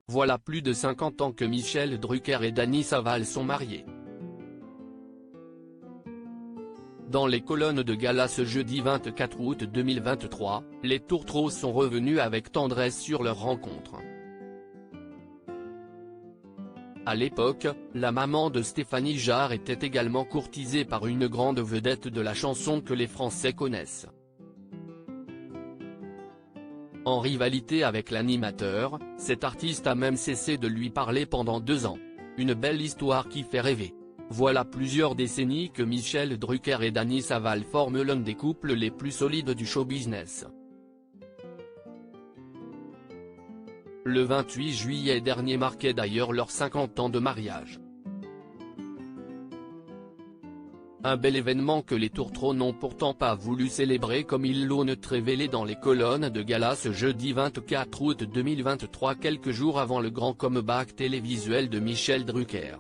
Voilà plus de 50 ans que Michel Drucker et Dany Saval sont mariés. Dans les colonnes de Gala ce jeudi 24 août 2023, les tourtereaux sont revenus avec tendresse sur leur rencontre. À l'époque, la maman de Stéphanie Jarre était également courtisée par une grande vedette de la chanson que les Français connaissent. En rivalité avec l'animateur, cet artiste a même cessé de lui parler pendant 2 ans. Une belle histoire qui fait rêver. Voilà plusieurs décennies que Michel Drucker et Dany Saval forment l'un des couples les plus solides du show business. Le 28 juillet dernier marquait d'ailleurs leurs 50 ans de mariage. Un bel événement que les tourtereaux n'ont pourtant pas voulu célébrer comme ils l'ont révélé dans les colonnes de Gala ce jeudi 24 août 2023, quelques jours avant le grand comeback télévisuel de Michel Drucker.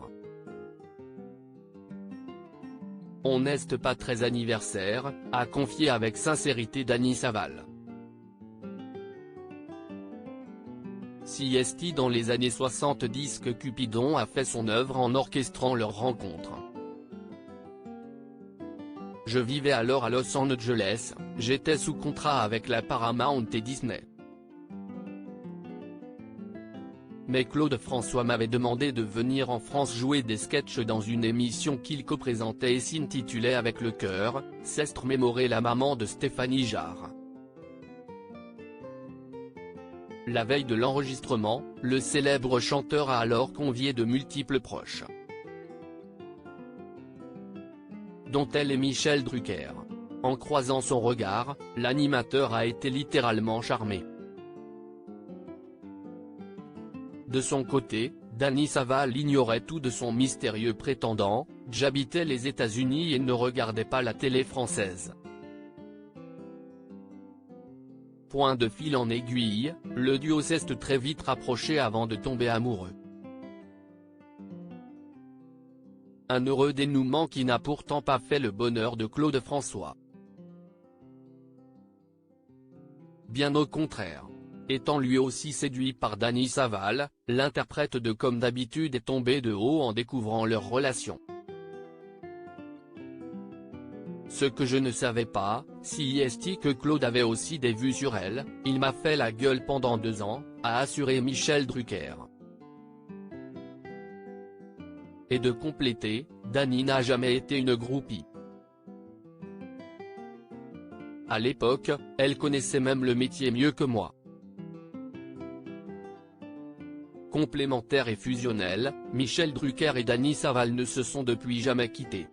On n'est pas très anniversaire, a confié avec sincérité Dany Saval. Si est dans les années 70 que Cupidon a fait son œuvre en orchestrant leur rencontre. Je vivais alors à Los Angeles, j'étais sous contrat avec la Paramount et Disney. Mais Claude François m'avait demandé de venir en France jouer des sketchs dans une émission qu'il co-présentait et s'intitulait Avec le cœur, s'est mémoré la maman de Stéphanie Jarre. La veille de l'enregistrement, le célèbre chanteur a alors convié de multiples proches, dont elle et Michel Drucker. En croisant son regard, l'animateur a été littéralement charmé. De son côté, Dany Saval ignorait tout de son mystérieux prétendant, j'habitais les États-Unis et ne regardais pas la télé française. Point de fil en aiguille, le duo s'est très vite rapproché avant de tomber amoureux. Un heureux dénouement qui n'a pourtant pas fait le bonheur de Claude François. Bien au contraire. Étant lui aussi séduit par Dany Saval, l'interprète de Comme d'habitude est tombé de haut en découvrant leur relation. Ce que je ne savais pas, si est que Claude avait aussi des vues sur elle, il m'a fait la gueule pendant 2 ans, a assuré Michel Drucker. Et de compléter, Dany n'a jamais été une groupie. À l'époque, elle connaissait même le métier mieux que moi. Complémentaires et fusionnels, Michel Drucker et Dany Saval ne se sont depuis jamais quittés.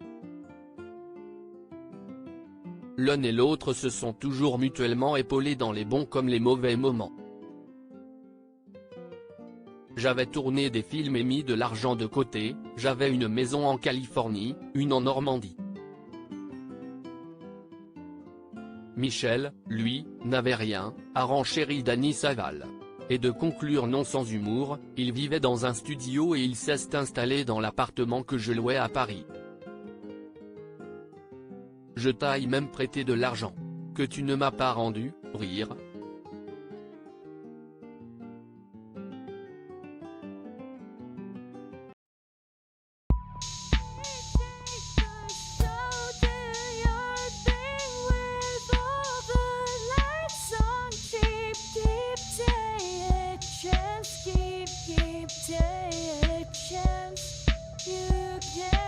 L'un et l'autre se sont toujours mutuellement épaulés dans les bons comme les mauvais moments. J'avais tourné des films et mis de l'argent de côté, j'avais une maison en Californie, une en Normandie. Michel, lui, n'avait rien, a renchéri Dany Saval. Et de conclure non sans humour, il vivait dans un studio et il s'est installé dans l'appartement que je louais à Paris. Je t'ai même prêté de l'argent. Que tu ne m'as pas rendu, rire. Take a chance, you can